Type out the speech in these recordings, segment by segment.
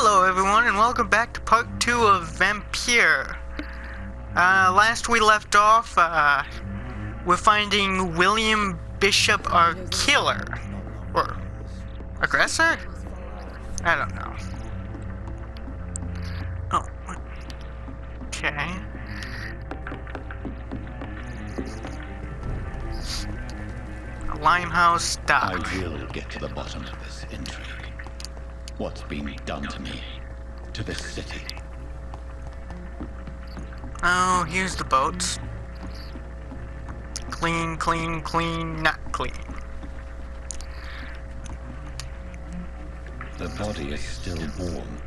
Hello everyone and welcome back to part 2 of Vampyr. Last we left off, we're finding William Bishop, our killer. Or aggressor? I don't know. Oh. Okay. Limehouse Dock. I will get to the bottom of this intrigue. What's been done to me, to this city? Oh, here's the boats. Clean, clean, clean, not clean. The body is still warm.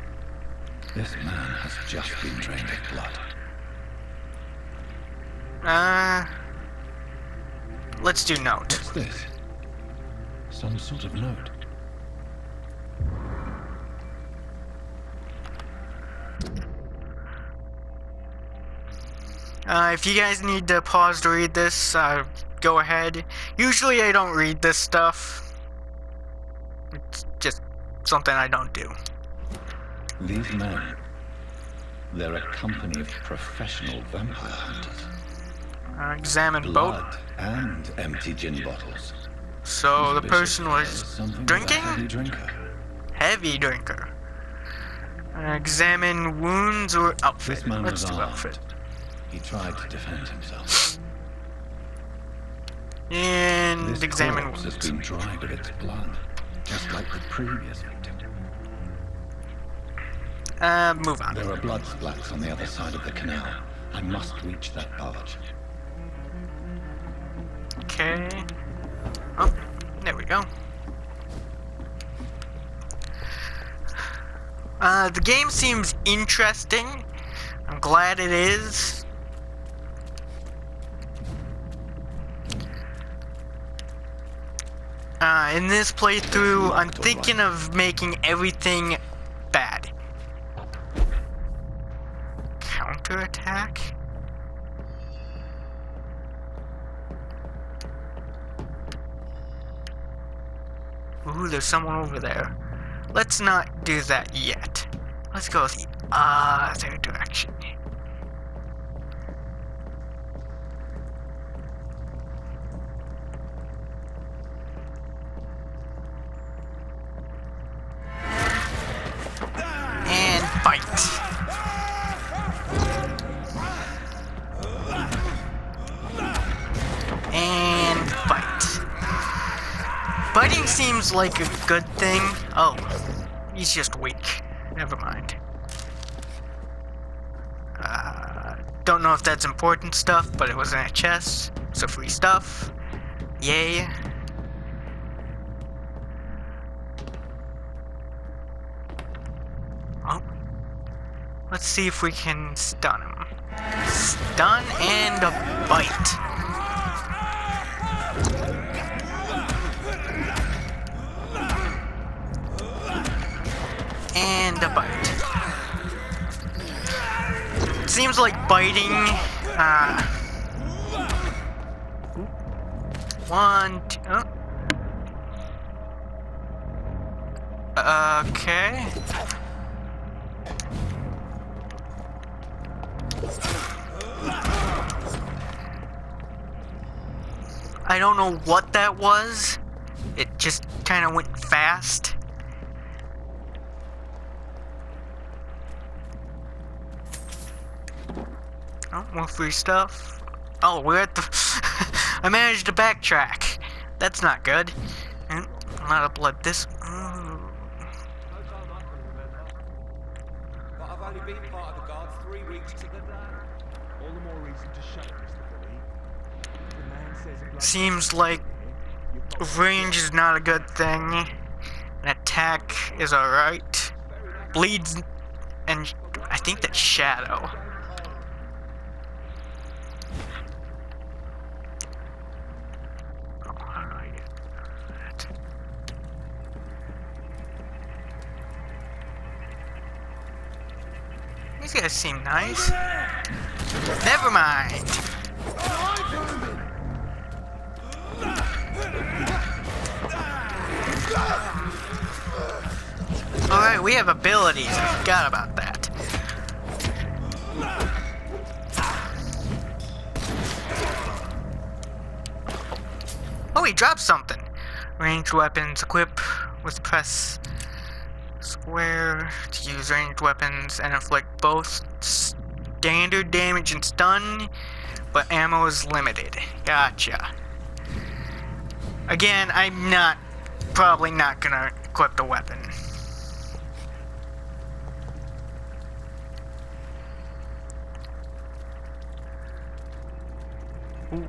This man has just been drained of blood. Let's do note. What's this? Some sort of note. If you guys need to pause to read this, go ahead. Usually I don't read this stuff. It's just something I don't do. These men, they're a company of professional vampire hunters. Examine Blood boat. and empty gin bottles. So the Bishop person was something of a drinking? heavy drinker. Heavy drinker. Examine wounds or outfit. This man Let's was do armed. outfit. He tried to defend himself. And This examine corpse has wounds. been dried of its blood, just like the previous victim. Move on. There are blood splats on the other side of the canal. I must reach that barge. Okay. Oh, there we go. The game seems interesting. I'm glad it is. In this playthrough, I'm thinking of making everything bad. Counterattack? Ooh, there's someone over there. Let's not do that yet. Let's go the other direction. And fight. And fight. Fighting seems like a good thing. Oh, he's just weak. Never mind. Don't know if that's important stuff, but it was in a chest, so free stuff. Yay. Oh. Let's see if we can stun him. Stun and a bite. And a bite. Seems like biting, one, two, okay. I don't know what that was. It just kind of went fast. Oh, more free stuff. Oh, we're at the... I managed to backtrack. That's not good. And a lot of blood. This... But I've only been part of the guard 3 weeks to the day. All the more reason to shut it, Mr. Bully. The man says a blood... Seems like range is not a good thing. An attack is alright. Bleeds... And I think that's shadow. These guys seem nice. Never mind. Alright, we have abilities. I forgot about that. Oh, he dropped something. Ranged weapons. Equip with press square to use ranged weapons and inflict both standard damage and stun, but ammo is limited. Gotcha. Again, I'm probably not gonna equip the weapon. Ooh.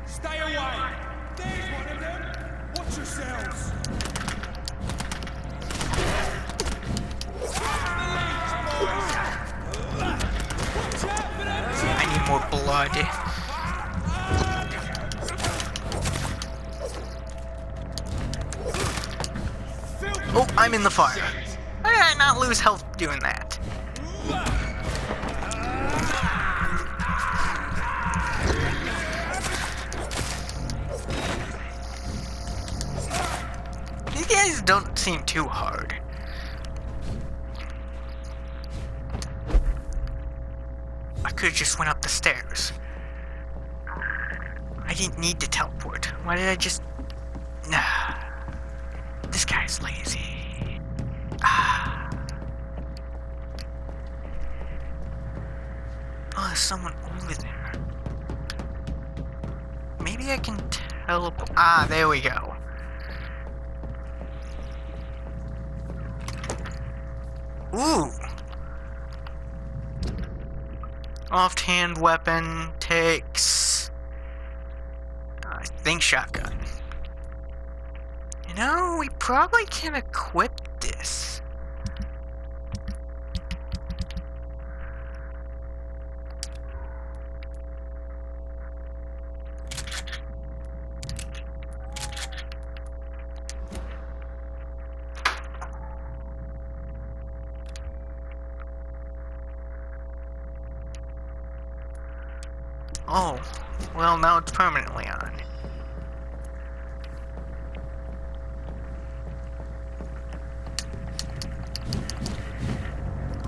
Stay away! There's one of them! Watch yourselves! I need more blood. Oh, I'm in the fire. Why did I not lose health doing that? These guys don't seem too hard. I could have just went up the stairs. I didn't need to teleport. Why did I just... Nah. This guy's lazy. Ah. Oh, there's someone over there. Maybe I can teleport. Ah, there we go. Ooh. Offhand weapon takes, I think, shotgun. You know, we probably can equip this. Oh, well, now it's permanently on.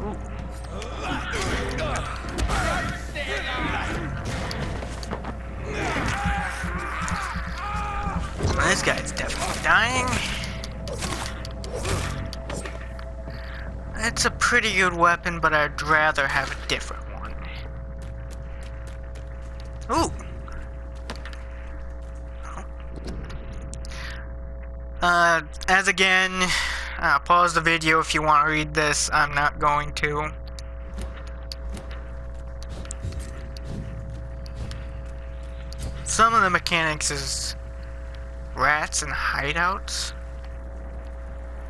Ooh. Well, this guy's definitely dying. It's a pretty good weapon, but I'd rather have a different one. Ooh. As again, pause the video if you want to read this. I'm not going to. Some of the mechanics is rats and hideouts.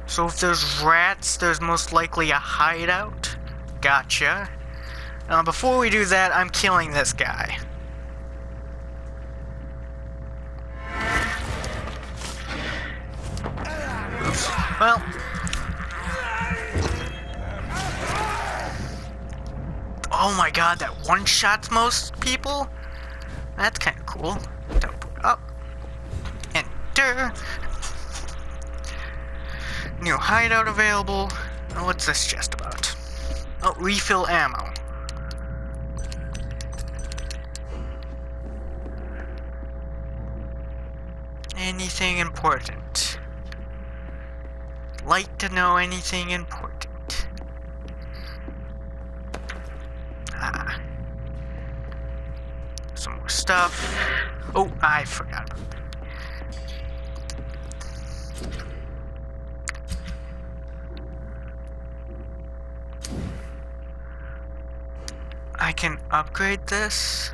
So if there's rats, there's most likely a hideout. Gotcha. Before we do that, I'm killing this guy. Oops. Well. Oh my god, that one-shots most people? That's kind of cool. Teleport up. Enter. New hideout available. Oh, what's this chest about? Oh, refill ammo. Anything important? Like to know anything important. Ah. Some more stuff. Oh, I forgot about that. I can upgrade this.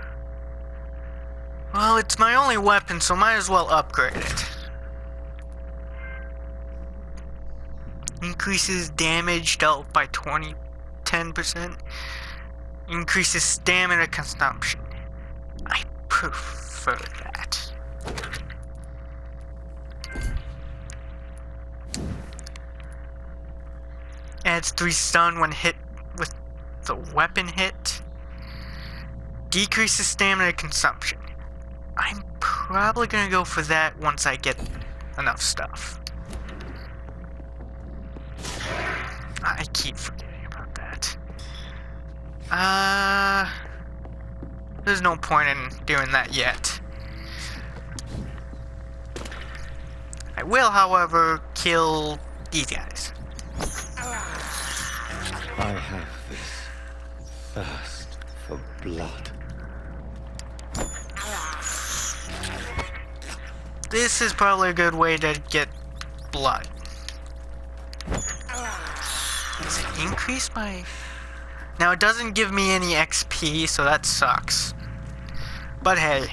Well, it's my only weapon, so might as well upgrade it. Increases damage dealt by 10%. Increases stamina consumption. I prefer that. Adds 3 stun when hit with the weapon hit. Decreases stamina consumption. I'm probably gonna go for that once I get enough stuff. keep forgetting about that. There's no point in doing that yet. I will, however, kill these guys. I have this thirst for blood. This is probably a good way to get blood. Does it increase my... Now, it doesn't give me any XP, so that sucks. But hey,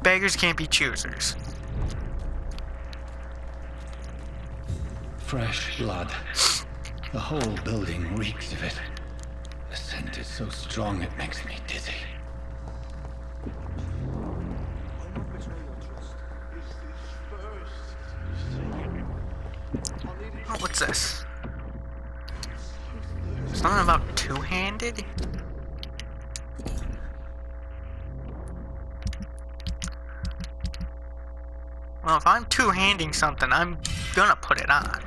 beggars can't be choosers. Fresh blood. The whole building reeks of it. The scent is so strong it makes me dizzy. Oh, what's this? Something about two-handed? Well, if I'm two-handing something, I'm gonna put it on.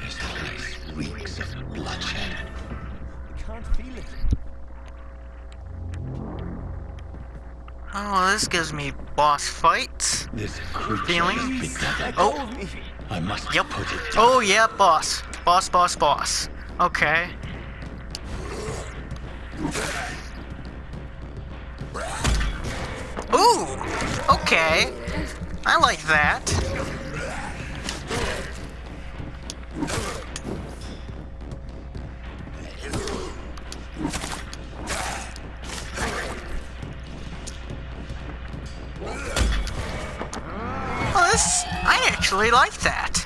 This place reeks of bloodshed. Can't feel it. Oh, this gives me boss fights. This creature Feeling? is bedeviled. Oh, I must yep. put it down. Oh, yeah, boss. Boss. Okay. Ooh, okay. I like that. Oh, this... I actually like that.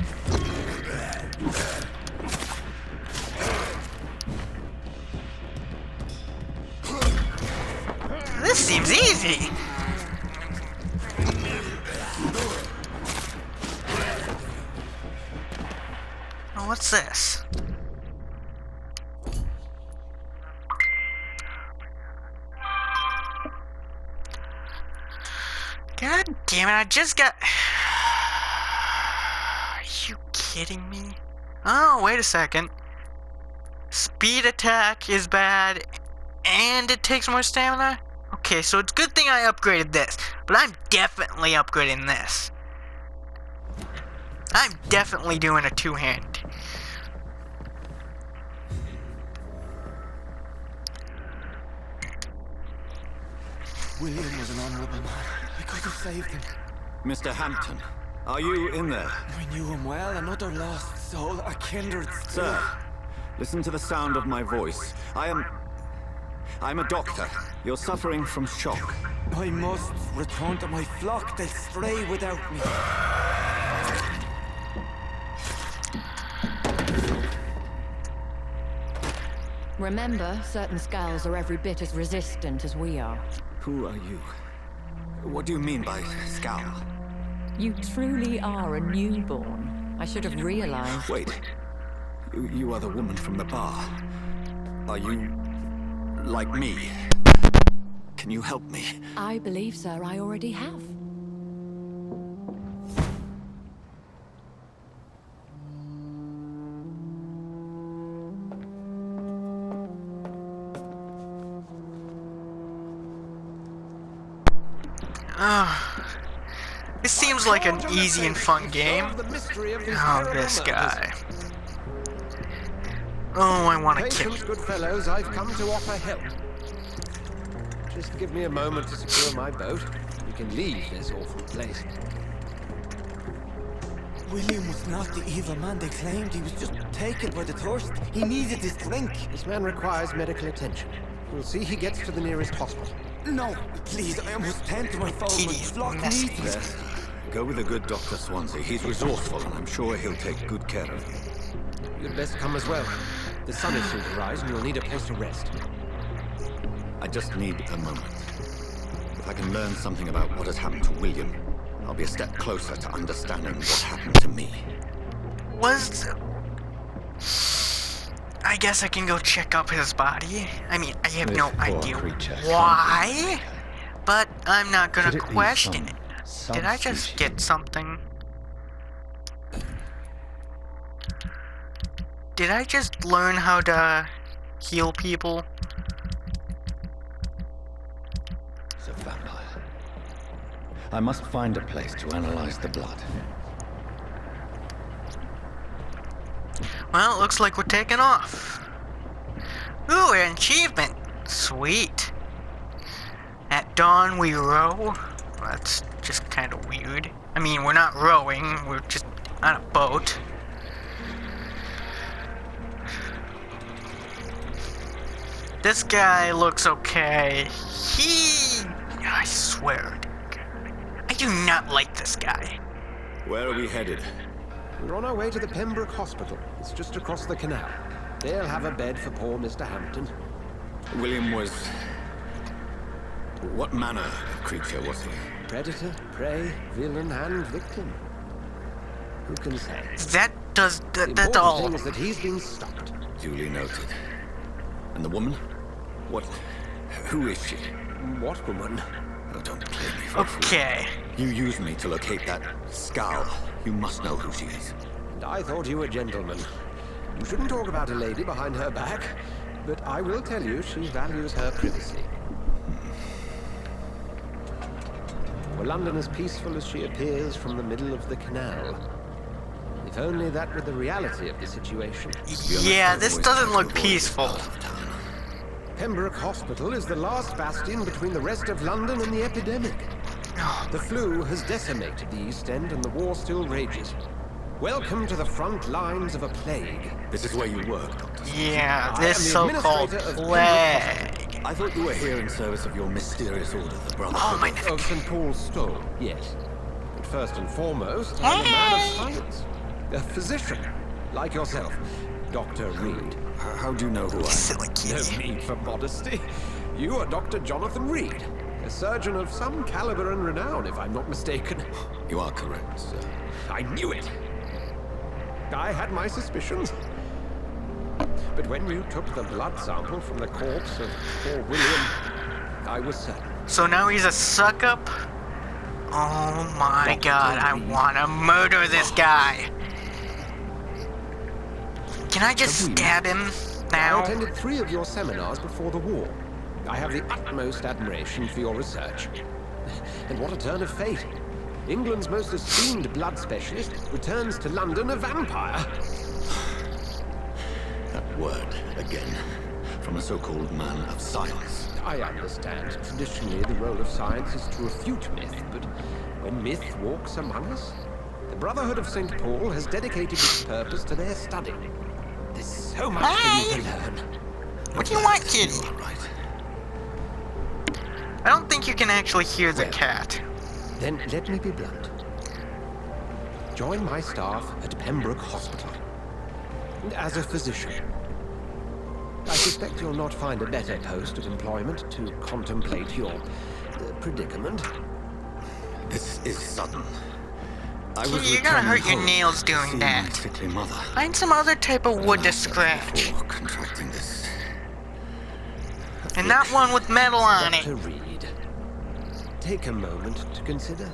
This seems easy. Oh, what's this? God damn it, I just got... Are you kidding me? Oh, wait a second. Speed attack is bad, and it takes more stamina? Okay, so it's a good thing I upgraded this, but I'm definitely upgrading this. I'm definitely doing a two-hand. William was an honorable man. I could have saved him. Mr. Hampton, are you in there? I knew him well, another lost soul, a kindred spirit. Sir, listen to the sound of my voice. I'm a doctor. You're suffering from shock. I must return to my flock. They'll stray without me. Remember, certain skulls are every bit as resistant as we are. Who are you? What do you mean by scowl? You truly are a newborn. I should have realized. Wait. You are the woman from the bar. Are you... like me? Can you help me? I believe, sir, I already have. This seems like an easy and fun game. Oh, this guy. Oh, I want to kill Patience, you. good fellows, I've come to offer help. Just give me a moment to secure my boat. We can leave this awful place. William was not the evil man they claimed. He was just taken by the thirst. He needed this drink. This man requires medical attention. We'll see he gets to the nearest hospital. No, please, I almost tend to my foe. My Tedious flock mess. needs me. Yes. Go with the good Dr. Swansea. He's resourceful, and I'm sure he'll take good care of you. You'd best come as well. The sun is soon to rise, and you'll need a place to rest. I just need a moment. I can learn something about what has happened to William, I'll be a step closer to understanding what happened to me. I guess I can go check up his body. I mean, I have This no poor idea creature why, but I'm not gonna Could it be question some it. Did I just subspecies? get something? Did I just learn how to heal people? It's a vampire. I must find a place to analyze the blood. Well, it looks like we're taking off. Ooh, an achievement. Sweet. At dawn we row. Well, that's just kind of weird. I mean, we're not rowing, we're just on a boat. This guy looks okay. I swear, I do not like this guy. Where are we headed? We're on our way to the Pembroke Hospital. It's just across the canal. They'll have a bed for poor Mr. Hampton. William was... What manner of creature was he? Predator, prey, villain, and victim. Who can say? That's The all. important thing is that he's been stopped. Duly noted. And the woman? What... Who is she? What woman? Oh, don't play me for a fool. Okay. You used me to locate that skull. You must know who she is. And I thought you a gentleman. You shouldn't talk about a lady behind her back, but I will tell you she values her privacy. Were London as peaceful as she appears from the middle of the canal? If only that were the reality of the situation. Yeah, this doesn't look peaceful. Pembroke Hospital is the last bastion between the rest of London and the epidemic. The flu has decimated the East End and the war still rages. Welcome to the front lines of a plague. This is where you work, Doctor. Yeah, I this am the so-called administrator of Pembroke plague. I thought you were here in service of your mysterious order, the Brotherhood. Oh my Of neck. St. Paul's Stole, yes. But first and foremost, I'm a man of Hey! science. A physician, like yourself, Dr. Reed. How do you know who I am? Silly No kitty. need for modesty. You are Dr. Jonathan Reed, a surgeon of some caliber and renown, if I'm not mistaken. You are correct, sir. I knew it. I had my suspicions. But when you took the blood sample from the corpse of poor William, I was certain. So now he's a suck-up? Oh my god, I wanna murder this guy. Can I just stab him I now? attended 3 of your seminars before the war. I have the utmost admiration for your research. And what a turn of fate. England's most esteemed blood specialist returns to London a vampire. That word, again, from a so-called man of science. I understand. Traditionally, the role of science is to refute myth, but when myth walks among us, the Brotherhood of St. Paul has dedicated its purpose to their study. There's so much for you to learn. What do you want, kitty? You are right. I don't think you can actually hear the cat. Then let me be blunt. Join my staff at Pembroke Hospital. As a physician. I suspect you'll not find a better post of employment to contemplate your predicament. This is sudden. I was Kitty, you're gonna hurt returning your home nails to doing see my that. sickly mother. Find some other type of wood to scratch. Before contracting this. And not one with metal on Dr. it. Reed, take a moment to consider.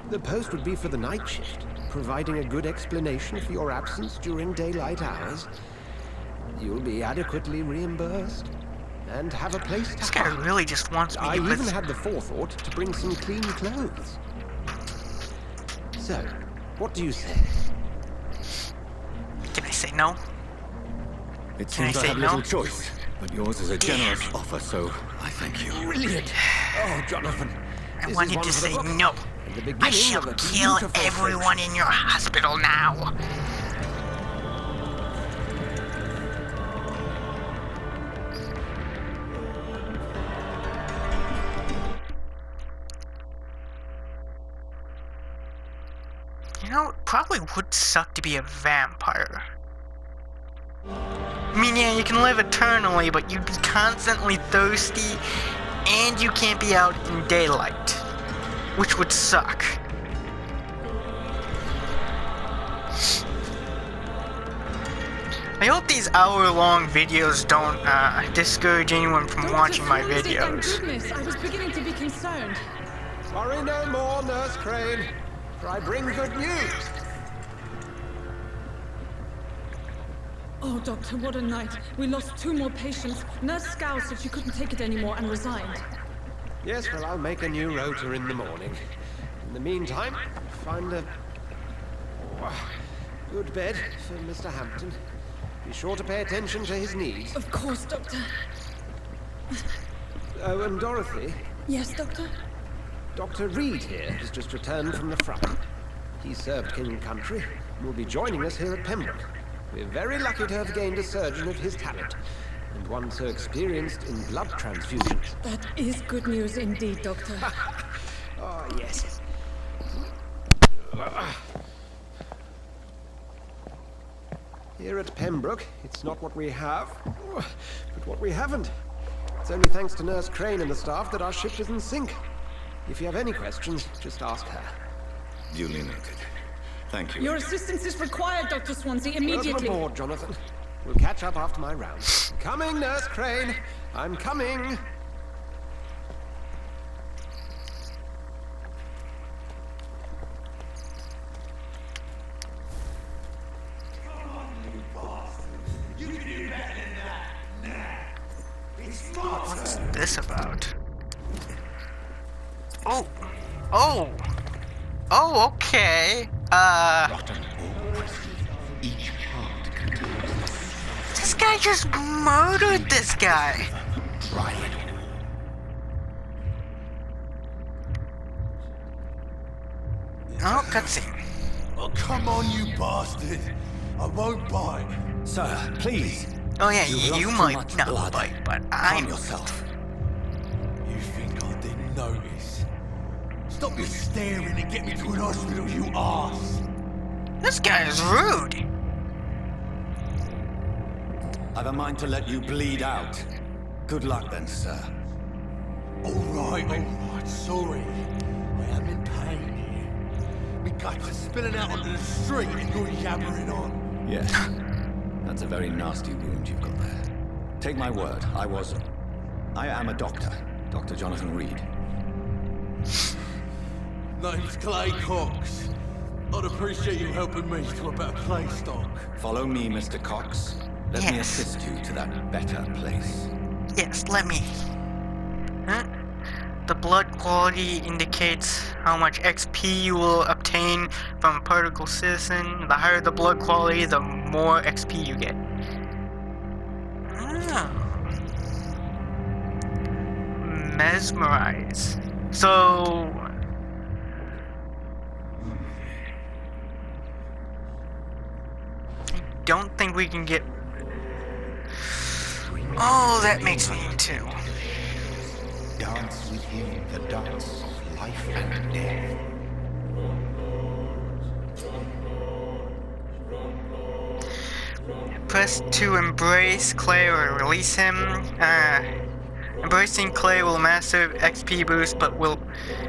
The post would be for the night shift, providing a good explanation for your absence during daylight hours. You'll be adequately reimbursed and have a place This to guy hide. really just wants me I to even put... had the forethought to bring some clean clothes. So, what do you say? Can I say no? It Can I seems I say have no? little choice, but yours is a generous offer, so I thank you. Brilliant! Oh, Jonathan. I this is wanted one to for the say book. no. And the I beginning shall of a kill beautiful everyone in your hospital now. You know, it probably would suck to be a vampire. I mean, yeah, you can live eternally, but you'd be constantly thirsty and you can't be out in daylight, which would suck. I hope these hour-long videos don't discourage anyone from watching my videos. Thank goodness, I was beginning to be concerned. Worry no more, Nurse Crane, for I bring good news. Oh, Doctor, what a night. We lost 2 more patients. Nurse Scow said she couldn't take it anymore and resigned. Yes, well, I'll make a new rota in the morning. In the meantime, find a good bed for Mr. Hampton. Be sure to pay attention to his needs. Of course, Doctor. Oh, and Dorothy, Yes, Doctor? Dr. Reed here has just returned from the front. He served King and Country and will be joining us here at Pembroke. We're very lucky to have gained a surgeon of his talent, and one so experienced in blood transfusions. That is good news indeed, Doctor. Oh, yes. Here at Pembroke, it's not what we have, but what we haven't. It's only thanks to Nurse Crane and the staff that our ship isn't sink. If you have any questions, just ask her. Duly noted. Thank you. Your assistance is required, Dr. Swansea, immediately. Welcome aboard, Jonathan. We'll catch up after my round. Coming, Nurse Crane. I'm coming. What's this about? Oh, okay. Each part contains This guy just murdered this guy. try it. Oh, cutscene. Oh, come on, you bastard. I won't bite. Sir, please. Oh yeah, You've lost you too might much not blood. bite, but Calm I'm... yourself. You think I didn't notice? Stop your staring and get me to an hospital, you arse. This guy is rude. I've a mind to let you bleed out. Good luck then, sir. All right, sorry. I am in pain here. Me guts are spilling out onto the street and you're yabbering on. Yes. That's a very nasty wound you've got there. Take my word, I am a doctor. Dr. Jonathan Reed. Name's Clay Cox. I'd appreciate you helping me to a better place, Doc. Follow me, Mr. Cox. Let me Yes. assist you to that better place. Yes, let me... Huh? The blood quality indicates how much XP you will obtain from a particle citizen. The higher the blood quality, the more XP you get. Oh. Mesmerize. So... I don't think we can get... Oh, that makes me too. Dance with him the dance of life and death. Press to embrace Clay or release him. Embracing Clay will massive XP boost, but will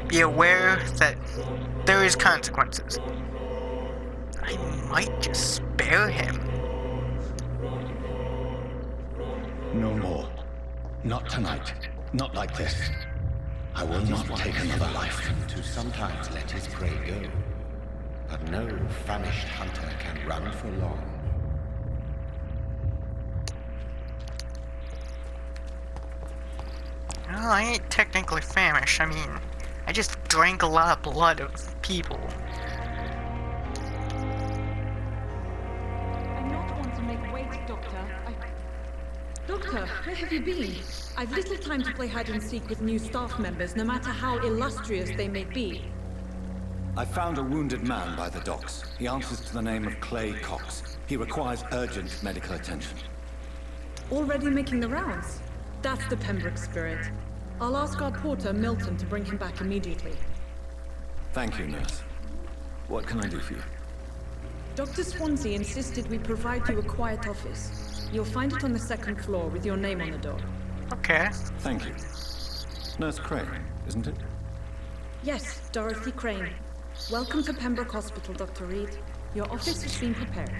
be aware that there is consequences. I might just spare him. No more. Not tonight. Not like this. I will not take another life. To sometimes let his prey go. But no famished hunter can run for long. Well, I ain't technically famished. I mean, I just drank a lot of blood of people. I'm not one to make wait, Doctor. Doctor, where have you been? I've little time to play hide and seek with new staff members, no matter how illustrious they may be. I found a wounded man by the docks. He answers to the name of Clay Cox. He requires urgent medical attention. Already making the rounds? That's the Pembroke spirit. I'll ask our porter, Milton, to bring him back immediately. Thank you, nurse. What can I do for you? Dr. Swansea insisted we provide you a quiet office. You'll find it on the 2nd floor with your name on the door. Okay. Thank you. Nurse Crane, isn't it? Yes, Dorothy Crane. Welcome to Pembroke Hospital, Dr. Reed. Your office has been prepared.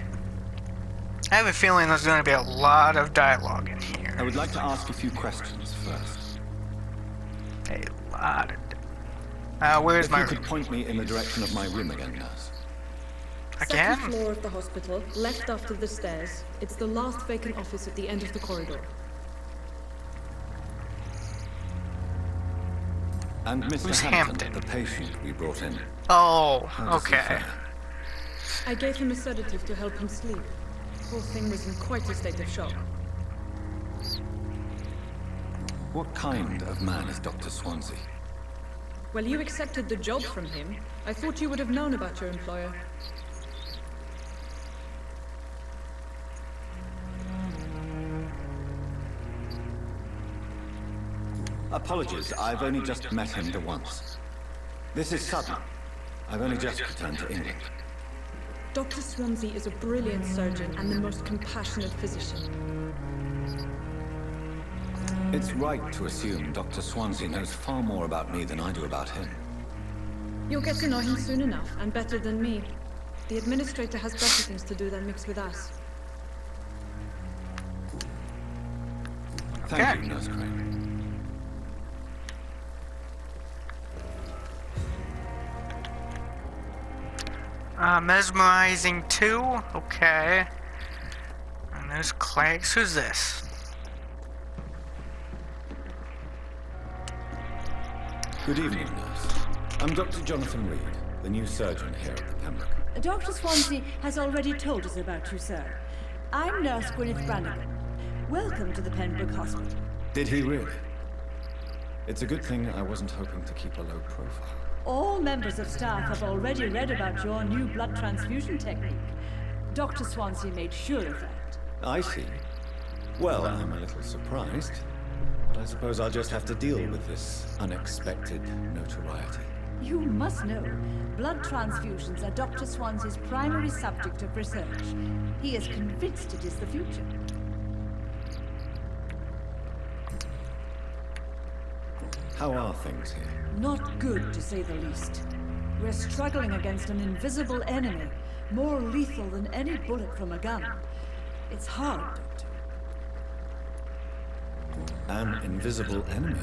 I have a feeling there's going to be a lot of dialogue in here. I would like to ask a few questions first. A lot of... where's If my you room? could point me in the direction of my room again, nurse. Again? Second floor of the hospital, left after the stairs. It's the last vacant office at the end of the corridor. And Mr. Who's Hampton, Hampton? the patient we brought in. Oh, How does he okay. fare? I gave him a sedative to help him sleep. Poor thing was in quite a state of shock. What kind of man is Dr. Swansea? Well, you accepted the job from him. I thought you would have known about your employer. Apologies, I've only just met him the once. This is sudden. I've only just returned to England. Dr. Swansea is a brilliant surgeon and the most compassionate physician. It's right to assume Dr. Swansea knows far more about me than I do about him. You'll get to know him soon enough, and better than me. The administrator has better things to do than mix with us. Thank you, Nurse Crane. Mesmerizing 2? Okay. And there's Clags. Who's this? Good evening, nurse. I'm Dr. Jonathan Reed, the new surgeon here at the Pembroke. Dr. Swansea has already told us about you, sir. I'm Nurse Gwyneth Brannigan. Welcome to the Pembroke Hospital. Did he really? It's a good thing I wasn't hoping to keep a low profile. All members of staff have already read about your new blood transfusion technique. Dr. Swansea made sure of that. I see. Well, I'm a little surprised, but I suppose I'll just have to deal with this unexpected notoriety. You must know, blood transfusions are Dr. Swansea's primary subject of research. He is convinced it is the future. How are things here? Not good, to say the least. We're struggling against an invisible enemy, more lethal than any bullet from a gun. It's hard, Doctor. An invisible enemy?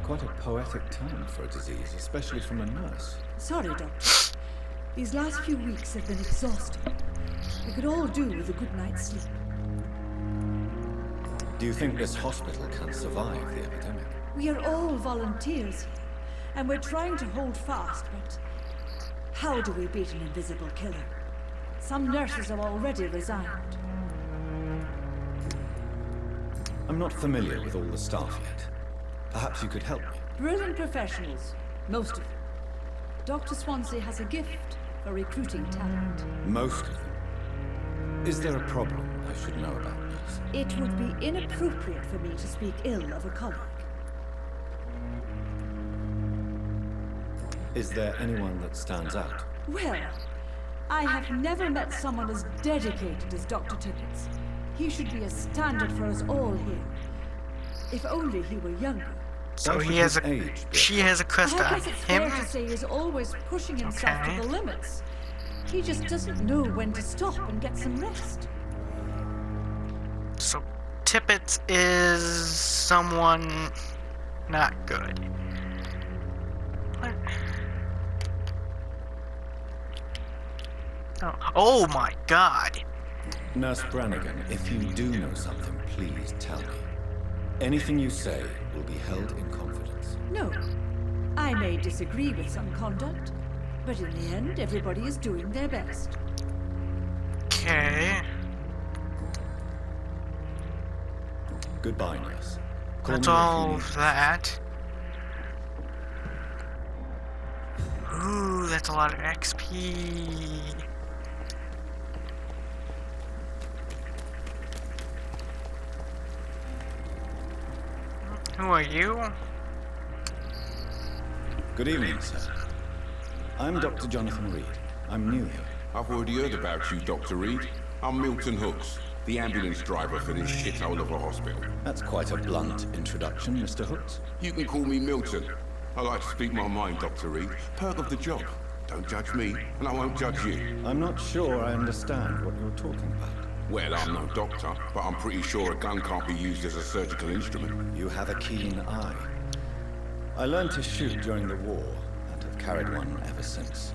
Quite a poetic term for a disease, especially from a nurse. Sorry, Doctor. These last few weeks have been exhausting. We could all do with a good night's sleep. Do you think this hospital can survive the epidemic? We are all volunteers here, and we're trying to hold fast, but how do we beat an invisible killer? Some nurses have already resigned. I'm not familiar with all the staff yet. Perhaps you could help me. Brilliant professionals, most of them. Dr. Swansea has a gift for recruiting talent. Most of them. Is there a problem I should know about, nurse? It would be inappropriate for me to speak ill of a colleague. Is there anyone that stands out? Well, I have never met someone as dedicated as Dr. Tippett. He should be a standard for us all here. If only he were younger. So Why he should has his a... age be She has a crush I on guess it's him? fair to say he's always pushing himself Okay. to the limits. He just doesn't know when to stop and get some rest. So Tippett is someone not good. What? Oh my god. Nurse Brannigan, if you do know something, please tell me. Anything you say will be held in confidence. No, I may disagree with some conduct, but in the end, everybody is doing their best. Okay. Goodbye, nurse. Call That's me if you all need of that. Ooh, that's a lot of XP. Who are you? Good evening, sir. I'm Dr. Jonathan Reed. I'm new here. I've already heard about you, Dr. Reed. I'm Milton Hooks. The ambulance driver for this shithole of a hospital. That's quite a blunt introduction, Mr. Hooks. You can call me Milton. I like to speak my mind, Dr. Reed. Perk of the job. Don't judge me, and I won't judge you. I'm not sure I understand what you're talking about. Well, I'm no doctor, but I'm pretty sure a gun can't be used as a surgical instrument. You have a keen eye. I learned to shoot during the war, and have carried one ever since.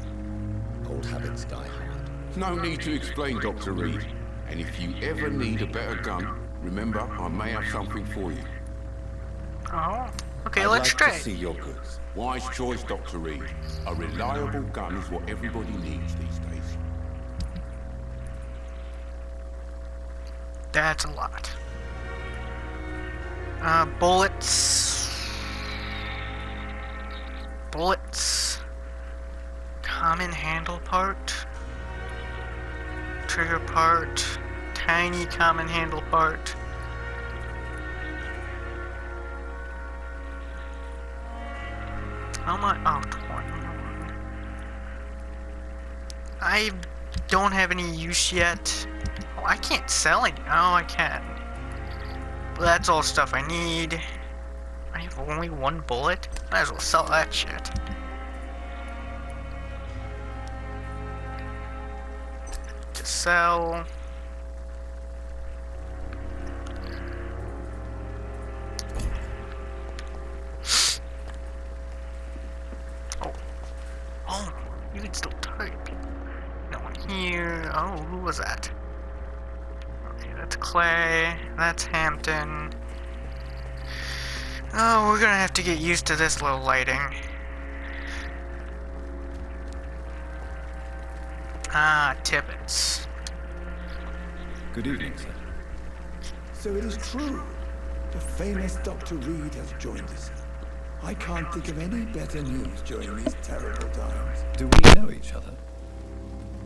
Old habits die hard. No need to explain, Dr. Reed. And if you ever need a better gun, remember, I may have something for you. Oh, okay, I'd let's like try. to see your goods. Wise choice, Dr. Reed. A reliable gun is what everybody needs these days. That's a lot. Bullets. Bullets. Common handle part. Trigger part. Tiny common handle part. How much? Oh, 20. I don't have any use yet. Oh, I can't sell any. Oh, I can. But that's all stuff I need. I have only one bullet. Might as well sell that shit. To sell. Oh, you can still type. No one here. Oh, who was that? Okay, that's Clay. That's Hampton. Oh, we're gonna have to get used to this low lighting. Ah, Tippets. Good evening, sir. So it is true. The famous Dr. Reed has joined us. I can't think of any better news during these terrible times. Do we know each other?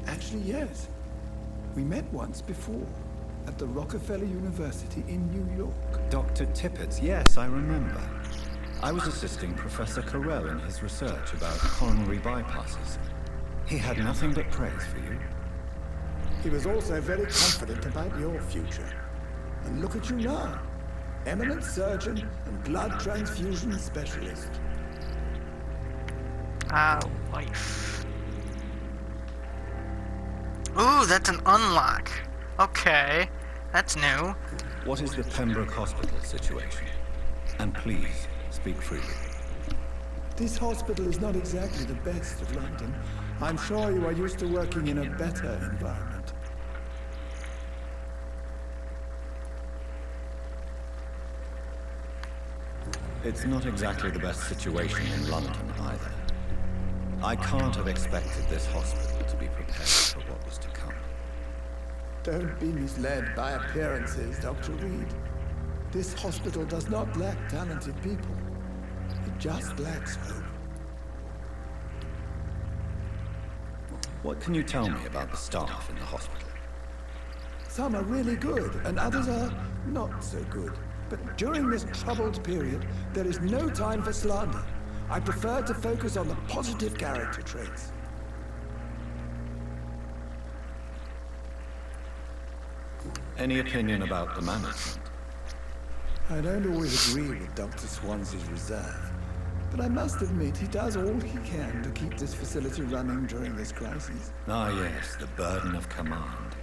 Actually, yes. We met once before, at the Rockefeller University in New York. Dr. Tippets, yes, I remember. I was assisting Professor Carell in his research about coronary bypasses. He had nothing but praise for you. He was also very confident about your future. And look at you now. Eminent surgeon and blood transfusion specialist. Life. Ooh, that's an unlock. Okay, that's new. What is the Pembroke Hospital situation? And please, speak freely. This hospital is not exactly the best of London. I'm sure you are used to working in a better environment. It's not exactly the best situation in London either. I can't have expected this hospital to be prepared for what was to come. Don't be misled by appearances, Dr. Reed. This hospital does not lack talented people. It just lacks hope. What can you tell me about the staff in the hospital? Some are really good, and others are not so good. But during this troubled period, there is no time for slander. I prefer to focus on the positive character traits. Any opinion about the management? I don't always agree with Dr. Swansea's reserve, but I must admit he does all he can to keep this facility running during this crisis. Ah yes, the burden of command.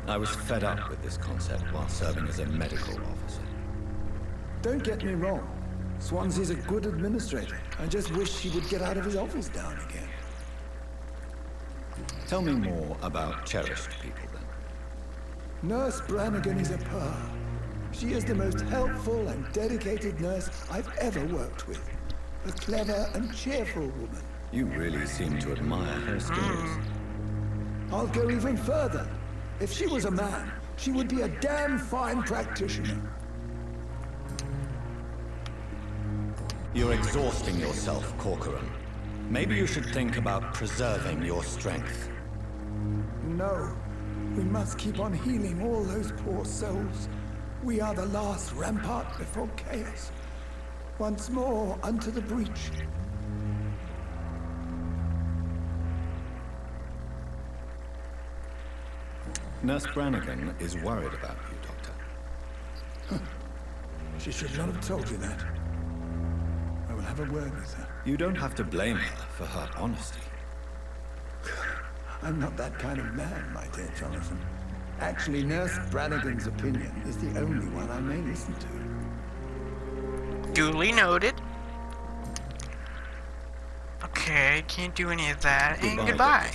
I was fed up with this concept while serving as a medical officer. Don't get me wrong. Swansea's a good administrator. I just wish he would get out of his office now and again. Tell me more about cherished people, then. Nurse Brannigan is a pearl. She is the most helpful and dedicated nurse I've ever worked with. A clever and cheerful woman. You really seem to admire her skills. I'll go even further. If she was a man, she would be a damn fine practitioner. You're exhausting yourself, Corcoran. Maybe you should think about preserving your strength. No. We must keep on healing all those poor souls. We are the last rampart before chaos. Once more, unto the breach. Nurse Brannigan is worried about you, Doctor. She should not have told you that. I will have a word with her. You don't have to blame her for her honesty. I'm not that kind of man, my dear Jonathan. Actually, Nurse Brannigan's opinion is the only one I may listen to. Duly noted. Okay, can't do any of that. And goodbye.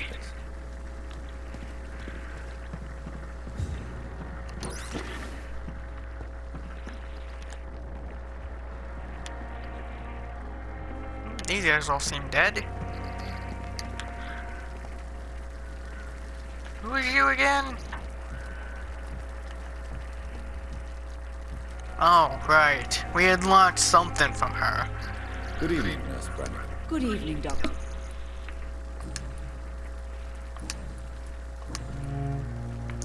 These guys all seem dead. Who is you again? Oh, right. We had locked something from her. Good evening, Nurse Brannigan. Good evening, Doctor.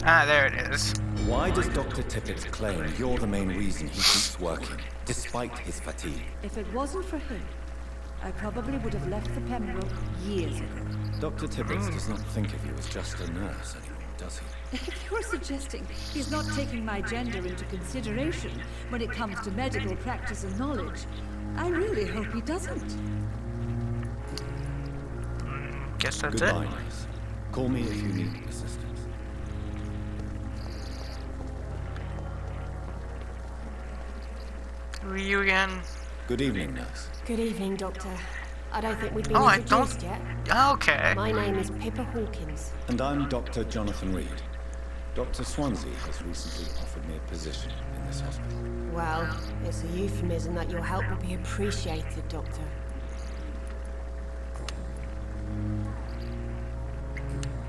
Ah, there it is. Why does Dr. Tippett claim you're the main reason he keeps working, despite his fatigue? If it wasn't for him, I probably would have left the Pembroke years ago. Dr. Tippett does not think of you as just a nurse anymore, does he? If you're suggesting he's not taking my gender into consideration when it comes to medical practice and knowledge, I really hope he doesn't. Guess that's Goodbye, it. nurse. Call me if you need assistance. Who are you again? Good evening, nurse. Good evening, Doctor. I don't think we've been Oh, I introduced don't- yet. Okay. My name is Pippa Hawkins. And I'm Dr. Jonathan Reed. Dr. Swansea has recently offered me a position in this hospital. Well, it's a euphemism that your help will be appreciated, Doctor.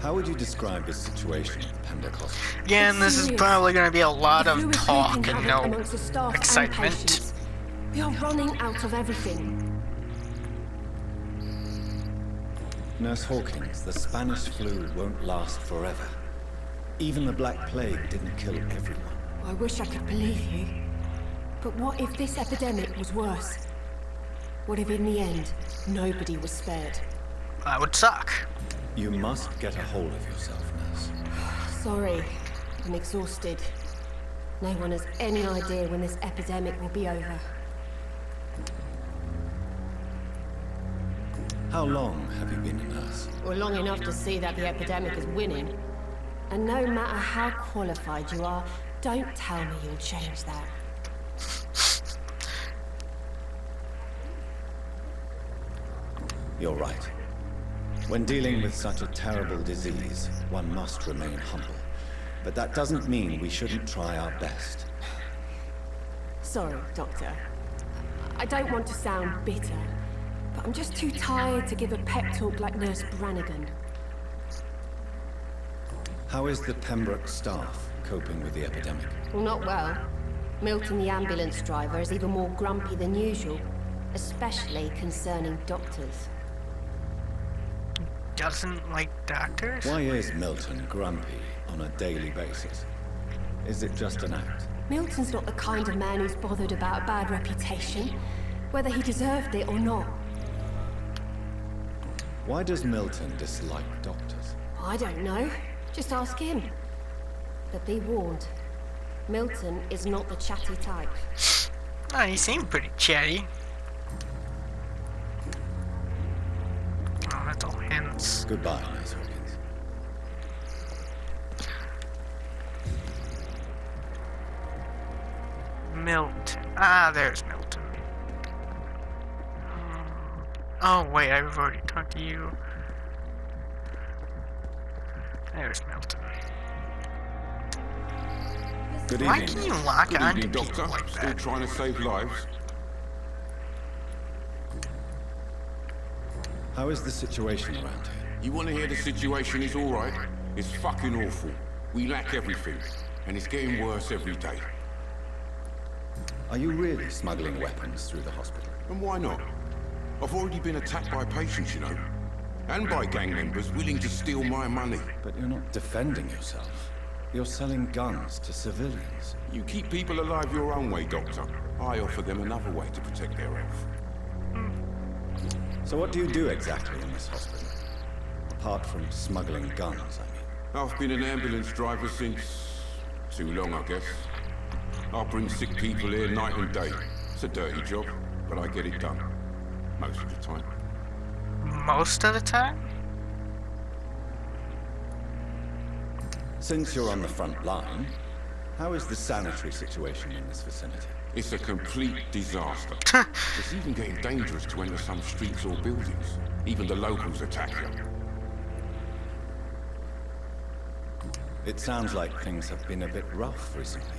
How would you describe the situation at the Pembroke Hospital? Again, this is serious. probably going to be a lot The of flu is talk wreaking and havoc no amongst the staff and excitement. patients. We are running out of everything. Nurse Hawkins, the Spanish flu won't last forever. Even the Black Plague didn't kill everyone. I wish I could believe you. But what if this epidemic was worse? What if in the end, nobody was spared? That would suck. You must get a hold of yourself, nurse. Sorry, I'm exhausted. No one has any idea when this epidemic will be over. How long have you been a nurse? Well, long enough to see that the epidemic is winning. And no matter how qualified you are, don't tell me you'll change that. You're right. When dealing with such a terrible disease, one must remain humble. But that doesn't mean we shouldn't try our best. Sorry, Doctor. I don't want to sound bitter, but I'm just too tired to give a pep talk like Nurse Brannigan. How is the Pembroke staff coping with the epidemic? Well, not well. Milton, the ambulance driver, is even more grumpy than usual, especially concerning doctors. Doesn't like doctors? Why is Milton grumpy on a daily basis? Is it just an act? Milton's not the kind of man who's bothered about a bad reputation, whether he deserved it or not. Why does Milton dislike doctors? I don't know. Just ask him. But be warned, Milton is not the chatty type. Oh, he seemed pretty chatty. Oh, that's all hints. Goodbye, Nurse Hawkins. Milton. Ah, there's Milton. Oh, wait, I've already talked to you. There's Milton. Good Why evening. can you lock Good onto evening, people Doctor. like Still that? trying to save lives? How is the situation around here? You want to hear the situation is all right? It's fucking awful. We lack everything, and it's getting worse every day. Are you really smuggling weapons through the hospital? And why not? I've already been attacked by patients, you know. And by gang members willing to steal my money. But you're not defending yourself. You're selling guns to civilians. You keep people alive your own way, Doctor. I offer them another way to protect their health. So what do you do exactly in this hospital? Apart from smuggling guns, I mean. I've been an ambulance driver since... too long, I guess. I bring sick people here night and day. It's a dirty job, but I get it done. Most of the time. Most of the time? Since you're on the front line, how is the sanitary situation in this vicinity? It's a complete disaster. It's even getting dangerous to enter some streets or buildings. Even the locals attack you. It sounds like things have been a bit rough recently.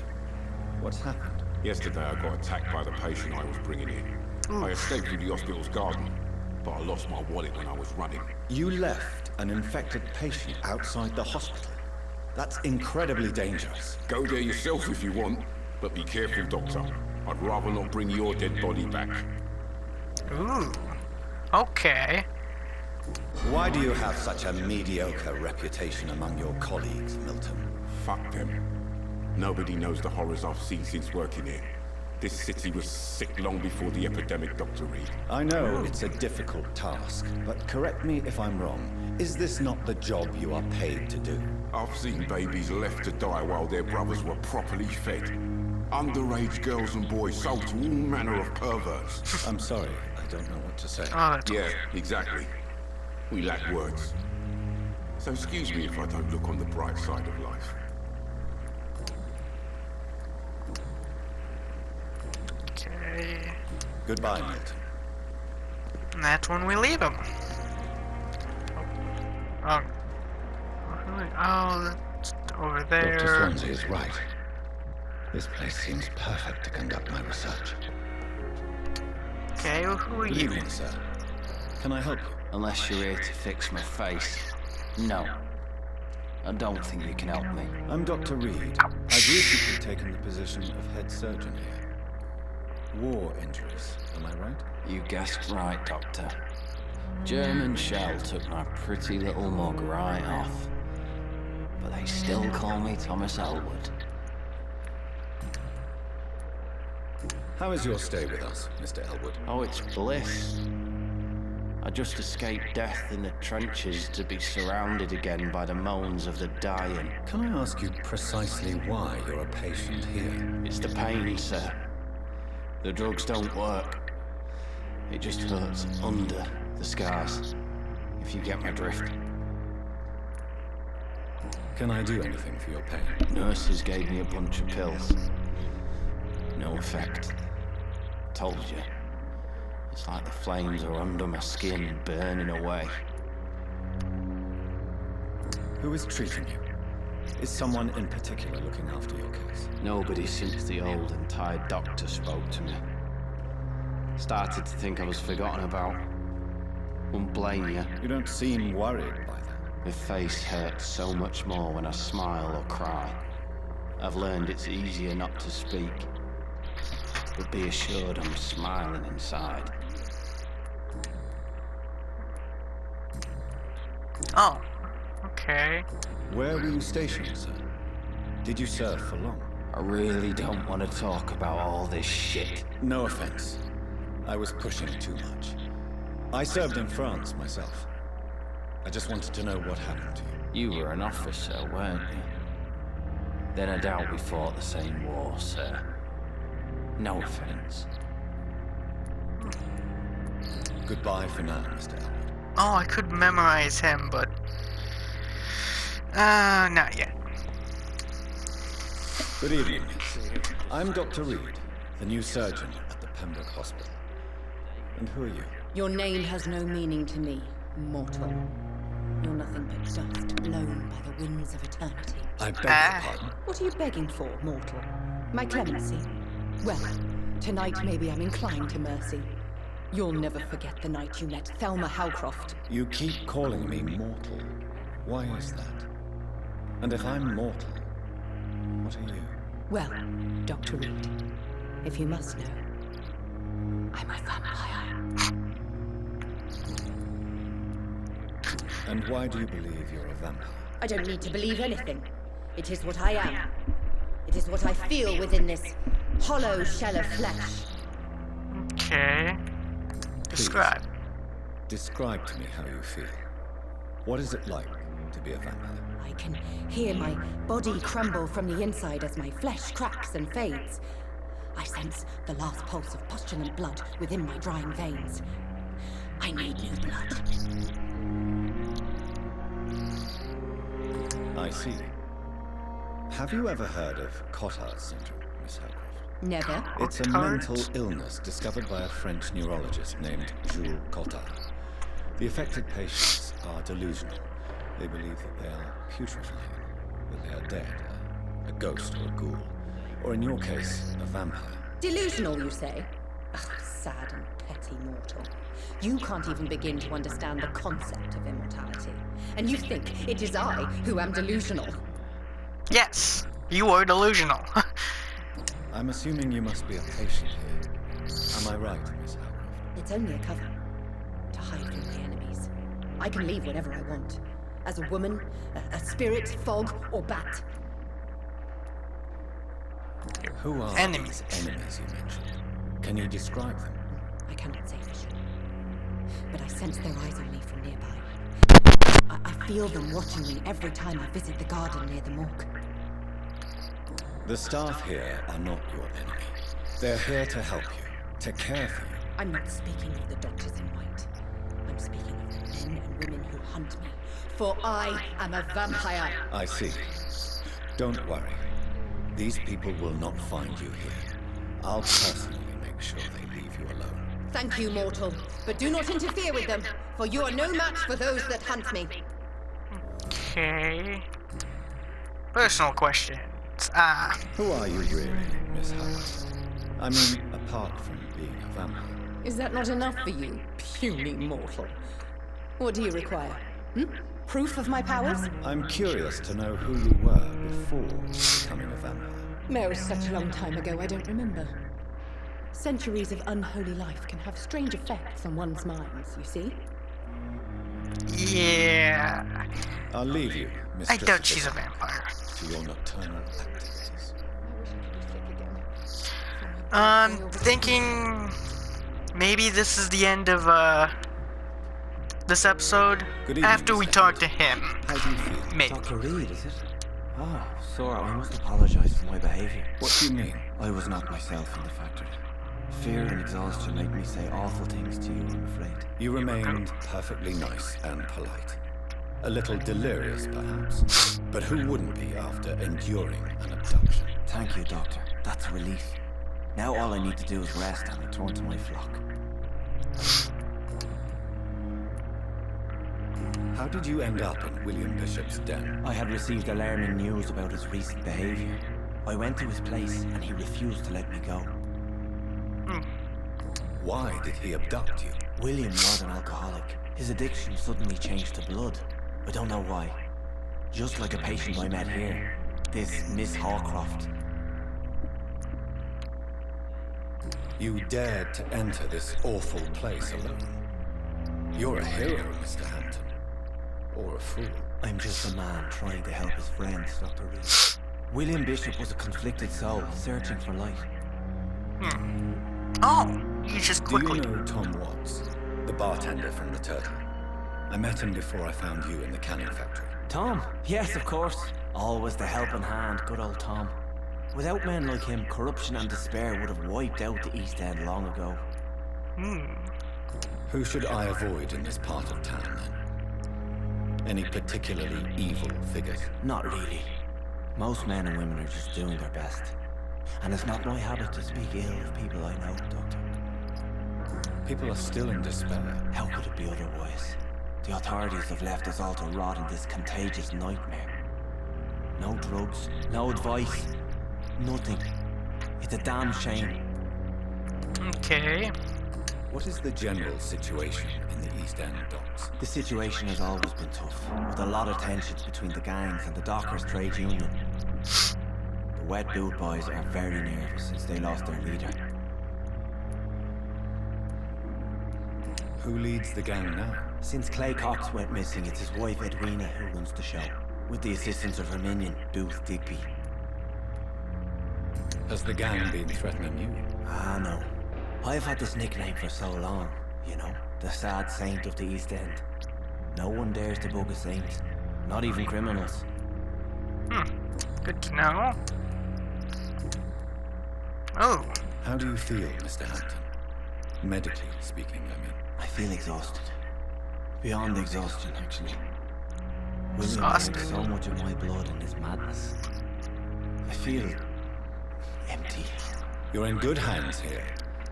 What's happened? Yesterday I got attacked by the patient I was bringing in. I escaped through the hospital's garden, but I lost my wallet when I was running. You left an infected patient outside the hospital? That's incredibly dangerous. Go there yourself if you want, but be careful, Doctor. I'd rather not bring your dead body back. Ooh. Okay. Why do you have such a mediocre reputation among your colleagues, Milton? Fuck them. Nobody knows the horrors I've seen since working here. This city was sick long before the epidemic, Dr. Reed. I know it's a difficult task, but correct me if I'm wrong. Is this not the job you are paid to do? I've seen babies left to die while their brothers were properly fed. Underage girls and boys sold to all manner of perverts. I'm sorry, I don't know what to say. Yeah, exactly. We lack words. So excuse me if I don't look on the bright side of life. Okay. Goodbye, Milton. And that's when we leave him. Oh, that's over there. Dr. Swansea is right. This place seems perfect to conduct my research. Okay, who are Good you? evening, sir. Can I help you? Unless you're here to fix my face. No. I don't think you can help me. I'm Dr. Reed. I've recently taken the position of head surgeon here. War injuries, am I right? You guessed right, Doctor. German shell took my pretty little mug right off. But they still call me Thomas Elwood. How is your stay with us, Mr. Elwood? Oh, it's bliss. I just escaped death in the trenches to be surrounded again by the moans of the dying. Can I ask you precisely why you're a patient here? It's the pain, sir. The drugs don't work. It just hurts under the scars, if you get my drift. Can I do anything for your pain? Nurses gave me a bunch of pills. No effect. Told you. It's like the flames are under my skin, burning away. Who is treating you? Is someone in particular looking after your case? Nobody since the old and tired doctor spoke to me. Started to think I was forgotten about. Wouldn't blame you. You don't seem worried by that. My face hurts so much more when I smile or cry. I've learned it's easier not to speak. But be assured I'm smiling inside. Oh, okay. Where were you stationed, sir? Did you serve for long? I really don't want to talk about all this shit. No offense. I was pushing too much. I served in France myself. I just wanted to know what happened to you. You were an officer, weren't you? Then I doubt we fought the same war, sir. No offense. Goodbye for now, Mr. Elwood. Oh, I could memorize him, but... not yet. Good evening. I'm Dr. Reed, the new surgeon at the Pembroke Hospital. And who are you? Your name has no meaning to me, mortal. You're nothing but dust blown by the winds of eternity. I beg your pardon? What are you begging for, mortal? My clemency? Well, tonight maybe I'm inclined to mercy. You'll never forget the night you met Thelma Howcroft. You keep calling me mortal. Why is that? And if I'm mortal, what are you? Well, Dr. Reed, if you must know, I'm a vampire. And why do you believe you're a vampire? I don't need to believe anything. It is what I am. It is what I feel within this hollow shell of flesh. Okay. Describe. Describe to me how you feel. What is it like to be a vampire? I can hear my body crumble from the inside as my flesh cracks and fades. I sense the last pulse of postulant blood within my drying veins. I need new blood. I see. Have you ever heard of Cotard's syndrome, Miss Howcroft? Never. It's a mental illness discovered by a French neurologist named Jules Cotard. The affected patients are delusional. They believe that they are putrefying, that they are dead, a ghost or a ghoul, or in your case, a vampire. Delusional, you say? Ugh, sad and petty mortal. You can't even begin to understand the concept of immortality. And you think it is I who am delusional. Yes, you are delusional. I'm assuming you must be a patient here. Am I right, Miss Howcroft? It's only a cover. To hide from my enemies. I can leave whenever I want. As a woman, a spirit, fog, or bat. Who are enemies? These enemies you mentioned? Can you describe them? I cannot say for sure. But I sense their eyes on me from nearby. I feel them watching me every time I visit the garden near the morgue. The staff here are not your enemy. They're here to help you, to care for you. I'm not speaking of the doctors in white. I'm speaking of the men and women who hunt me. For I am a vampire. I see. Don't worry. These people will not find you here. I'll personally make sure they leave you alone. Thank you, mortal. But do not interfere with them, for you are no match for those that hunt me. Okay. Personal questions. Who are you really, Miss Howcroft? I mean, apart from being a vampire. Is that not enough for you, puny mortal? What do you require? Proof of my powers? I'm curious to know who you were before becoming a vampire. It was such a long time ago, I don't remember. Centuries of unholy life can have strange effects on one's minds, you see? Yeah. I'll leave you, Miss I doubt she's a vampire. To your nocturnal activities. Thinking maybe this is the end of this episode. Good evening, after we Mr. talk to him. How do you feel? Maybe. Dr. Reed, is it? Oh, Sora, I must apologize for my behavior. What do you mean? I was not myself in the factory. Fear and exhaustion made me say awful things to you, I'm afraid. You remained perfectly nice and polite. A little delirious, perhaps. But who wouldn't be after enduring an abduction? Thank you, Doctor. That's a relief. Now all I need to do is rest and return to my flock. How did you end up in William Bishop's den? I had received alarming news about his recent behavior. I went to his place and he refused to let me go. Why did he abduct you? William was an alcoholic. His addiction suddenly changed to blood. I don't know why. Just like a patient I met here. This Miss Hawcroft. You dared to enter this awful place alone. You're a hero, Mr. Hampton. Or a fool. I'm just a man trying to help his friends, Dr. Reed. William Bishop was a conflicted soul, searching for light. Oh, you just quickly... Do you know Tom Watts, the bartender from the Turtle? I met him before I found you in the canning factory. Tom? Yes, of course. Always the helping hand, good old Tom. Without men like him, corruption and despair would have wiped out the East End long ago. Who should I avoid in this part of town, then? Any particularly evil figures? Not really. Most men and women are just doing their best. And it's not my habit to speak ill of people I know, Doctor. People are still in despair. How could it be otherwise? The authorities have left us all to rot in this contagious nightmare. No drugs, no advice, nothing. It's a damn shame. Okay. What is the general situation in the East End docks? The situation has always been tough, with a lot of tensions between the gangs and the Dockers' trade union. The Wet Boot Boys are very nervous since they lost their leader. Who leads the gang now? Since Clay Cox went missing, it's his wife Edwina who runs the show, with the assistance of her minion, Booth Digby. Has the gang been threatening you? Ah, no. I've had this nickname for so long, you know, the sad saint of the East End. No one dares to bug a saint. Not even criminals. Good to know. Oh. How do you feel, Mr. Hampton? Medically speaking, I mean. I feel exhausted. Beyond exhaustion, actually. William Exhausted. drank so much of my blood in his madness. I feel empty. You're in good hands here.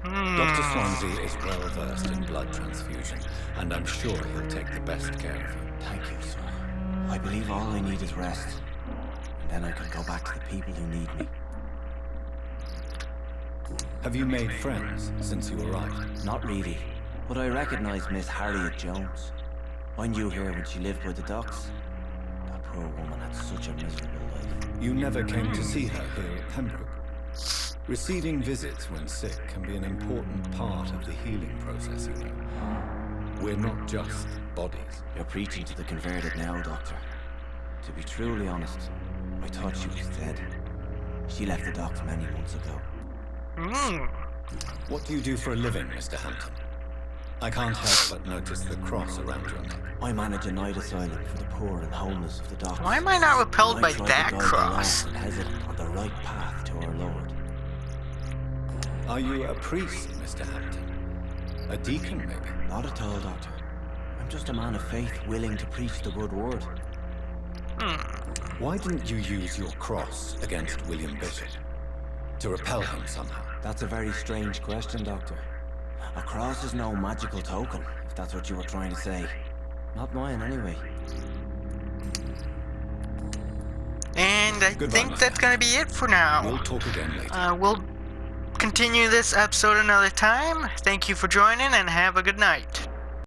Dr. Swansea is well versed in blood transfusion, and I'm sure he'll take the best care of you. Thank you, sir. I believe all I need is rest. And then I can go back to the people who need me. Have you made friends since you arrived? Not really. But I recognize Miss Harriet Jones. I knew her when she lived by the docks. That poor woman had such a miserable life. You never came to see her here at Pembroke. Receiving visits when sick can be an important part of the healing process, you know. We're not just bodies. You're preaching to the converted now, Doctor. To be truly honest, I thought she was dead. She left the docks many months ago. What do you do for a living, Mr. Hampton? I can't help but notice the cross around your neck. I manage a night asylum for the poor and homeless of the docks. Why am I not repelled by that cross? And hesitant on the right path to our Lord. Are you a priest, Mr. Hampton? A deacon, maybe? Not at all, Doctor. I'm just a man of faith willing to preach the good word. Why didn't you use your cross against William Bishop? To repel him somehow? That's a very strange question, Doctor. A cross is no magical token, if that's what you were trying to say. Not mine, anyway. And I think that's gonna be it for now. We'll talk again later. We'll continue this episode another time. Thank you for joining and have a good night.